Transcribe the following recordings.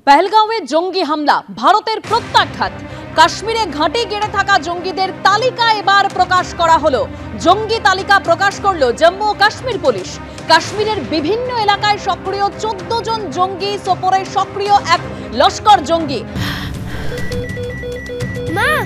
पहलगाঁওয়ে জঙ্গি হামলা, ভারতের প্রত্যাঘাত। কাশ্মীরে ঘাঁটি গেড়ে থাকা জঙ্গিদের তালিকা এবার প্রকাশ করা হলো। জঙ্গি তালিকা প্রকাশ করলো জম্মু ও কাশ্মীর পুলিশ। কাশ্মীরের বিভিন্ন এলাকায় সক্রিয় 14 জন জঙ্গি, সোপরে সক্রিয় এক লস্কর জঙ্গি।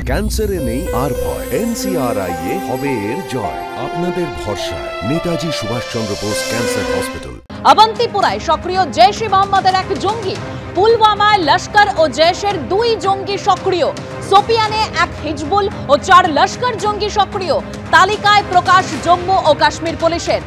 ক্যান্সারে নেই আর ভয়, NCRI-এ হবে এর জয়। আপনাদের ভরসা নেতাজি সুভাষচন্দ্র বোস ক্যান্সার হসপিটাল। অবন্তিপুরায় সক্রিয় জৈশ-ই মোহাম্মদের এক জঙ্গি। পুলওয়ামায় লস্কর ও জৈশের 2 জঙ্গি সক্রিয়। সোপিয়ানে এক হিজবুল ও 4 লস্কর জঙ্গি সক্রিয়। তালিকায় প্রকাশ জম্মু ও কাশ্মীর পুলিশের।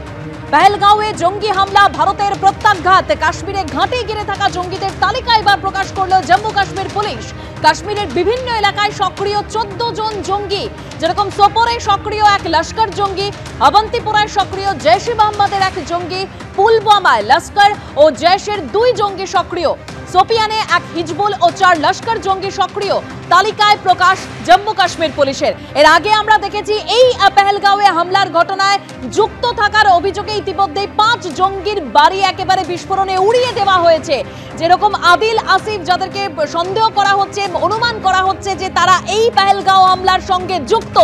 পহলগাঁওয়ে জঙ্গি হামলা, ভারতের প্রত্যাঘাত। কাশ্মীরে ঘাঁটি গেড়ে থাকা জঙ্গিদের তালিকা এবার প্রকাশ করলো জম্মু কাশ্মীর পুলিশ। কাশ্মীরের বিভিন্ন এলাকায় সক্রিয় 14 জন জঙ্গি, যেরকম সোপরে সক্রিয় এক লস্কর জঙ্গি, অবন্তিপুরায় সক্রিয় জৈশ-ই মোহাম্মদের এক জঙ্গি, পুলওয়ামায় লস্কর ও জৈশের 2 জঙ্গি সক্রিয়, সোপিয়ানে এক হিজবুল ও 4 লস্কর জঙ্গি সক্রিয়। তালিকায় প্রকাশ জম্মু কাশ্মীর পুলিশের। এর আগে আমরা দেখেছি এই পহলগাঁওয়ে হামলার ঘটনায় যুক্ত থাকার অভিযোগে ইতিমধ্যে 5 জঙ্গির বাড়ি একেবারে বিস্ফোরণে উড়িয়ে দেওয়া হয়েছে। যেরকম আদিল আসিফ, যাদেরকে সন্দেহ করা হচ্ছে, অনুমান করা হচ্ছে যে তারা এই পহলগাঁও হামলার সঙ্গে যুক্ত,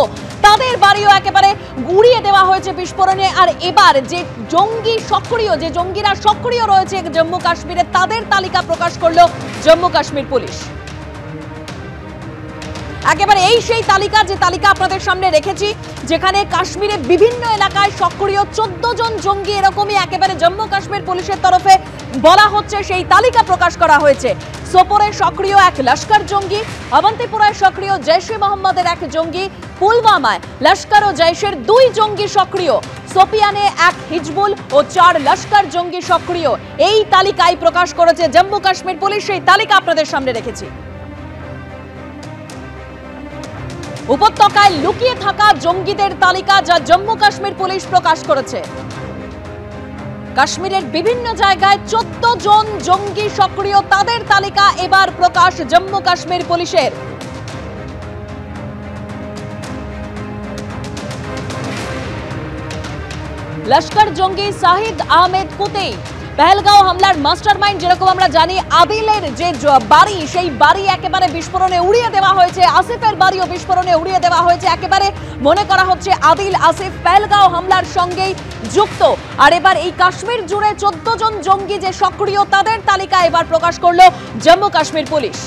তাদের বাড়িও একেবারে উড়িয়ে দেওয়া হয়েছে বিস্ফোরণে। আর এবার যে জঙ্গি সক্রিয়, যে জঙ্গিরা সক্রিয় রয়েছে জম্মু কাশ্মীরে, তাদের তালিকা প্রকাশ করলো জম্মু কাশ্মীর পুলিশ। একেবারে এই সেই তালিকা, যে তালিকা আপনাদের সামনে রেখেছি, যেখানে কাশ্মীরে বিভিন্ন এলাকায় সক্রিয় 14 জন জঙ্গি, এরকমই একেবারে জম্মু কাশ্মীর পুলিশের তরফে বলা হচ্ছে সেই তালিকা প্রকাশ করা হয়েছে। সোপরে সক্রিয় এক লস্কর জঙ্গি, অবন্তিপুরায় সক্রিয় জৈশ-ই মোহাম্মদের এক জঙ্গি, পুলওয়ামায় লস্কর ও জৈশের 2 জঙ্গি সক্রিয়, সোপিয়ানে এক হিজবুল ও 4 লস্কর জঙ্গি সক্রিয়। এই তালিকায় প্রকাশ করেছে জম্মু কাশ্মীর পুলিশ। সেই তালিকা আপনাদের সামনে রেখেছি। উপত্যকায় লুকিয়ে থাকা জঙ্গিদের তালিকা, যা জম্মু কাশ্মীর পুলিশ প্রকাশ করেছে। কাশ্মীরের বিভিন্ন জায়গায় 14 জন জঙ্গি সক্রিয়, তাদের তালিকা এবার প্রকাশ জম্মু কাশ্মীর পুলিশের। লস্কর জঙ্গি শাহিদ আহমেদ কুতেই, পহলগাঁও হামলার মাস্টারমাইন্ড। যেরকম আমরা জানি, আদিলের যে বাড়ি, সেই বাড়ি একেবারে বিস্ফোরণে উড়িয়ে দেওয়া হয়েছে। আসিফের বাড়িও বিস্ফোরণে উড়িয়ে দেওয়া হয়েছে। একেবারে মনে করা হচ্ছে আদিল, আসিফ পহলগাঁও হামলার সঙ্গেই যুক্ত। আর এবার এই কাশ্মীর জুড়ে 14 জন জঙ্গি যে সক্রিয়, তাদের তালিকা এবার প্রকাশ করলো জম্মু কাশ্মীর পুলিশ।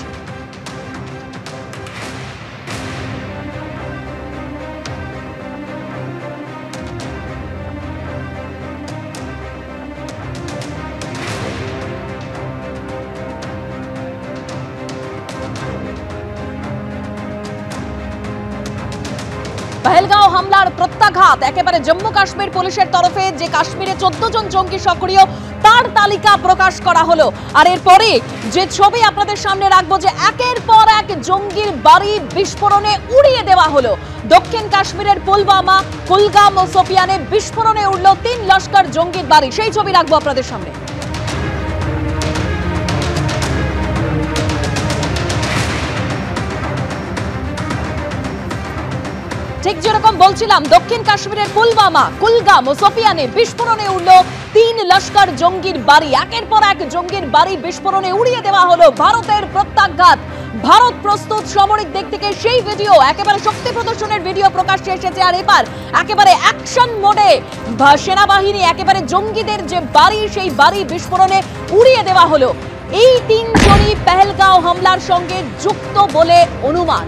পহলগাঁও হামলার প্রত্যাঘাত, একেবারে জম্মু কাশ্মীর পুলিশের তরফে যে কাশ্মীরে 14 জন জঙ্গি সক্রিয়, তার তালিকা প্রকাশ করা হলো। আর এরপরে যে ছবি আপনাদের সামনে রাখবো, যে একের পর এক জঙ্গির বাড়ি বিস্ফোরণে উড়িয়ে দেওয়া হলো। দক্ষিণ কাশ্মীরের পুলওয়ামা, কুলগাম ও সোপিয়ানে বিস্ফোরণে উড়ল 3 লস্কর জঙ্গির বাড়ি। সেই ছবি রাখবো আপনাদের সামনে। ঠিক যেরকম বলছিলাম, দক্ষিণ কাশ্মীরের পুলওয়ামা, কুলগাম ও সোপিয়ানে বিস্ফোরণে উড়ল 3 লস্কর জঙ্গির বাড়ি। একের পর এক জঙ্গির বাড়ি বিস্ফোরণে উড়িয়ে দেওয়া হলো। ভারতের প্রত্যাঘাত, ভারত প্রস্তুত সামরিক দিক থেকে সেই ভিডিও, একেবারে শক্তি প্রদর্শনের ভিডিও প্রকাশ্যে এসেছে। আর এবার একেবারে অ্যাকশন মোডে সেনাবাহিনী একেবারে জঙ্গিদের যে বাড়ি, সেই বাড়ি বিস্ফোরণে উড়িয়ে দেওয়া হলো। এই 3 জনই পহলগাঁও হামলার সঙ্গে যুক্ত বলে অনুমান।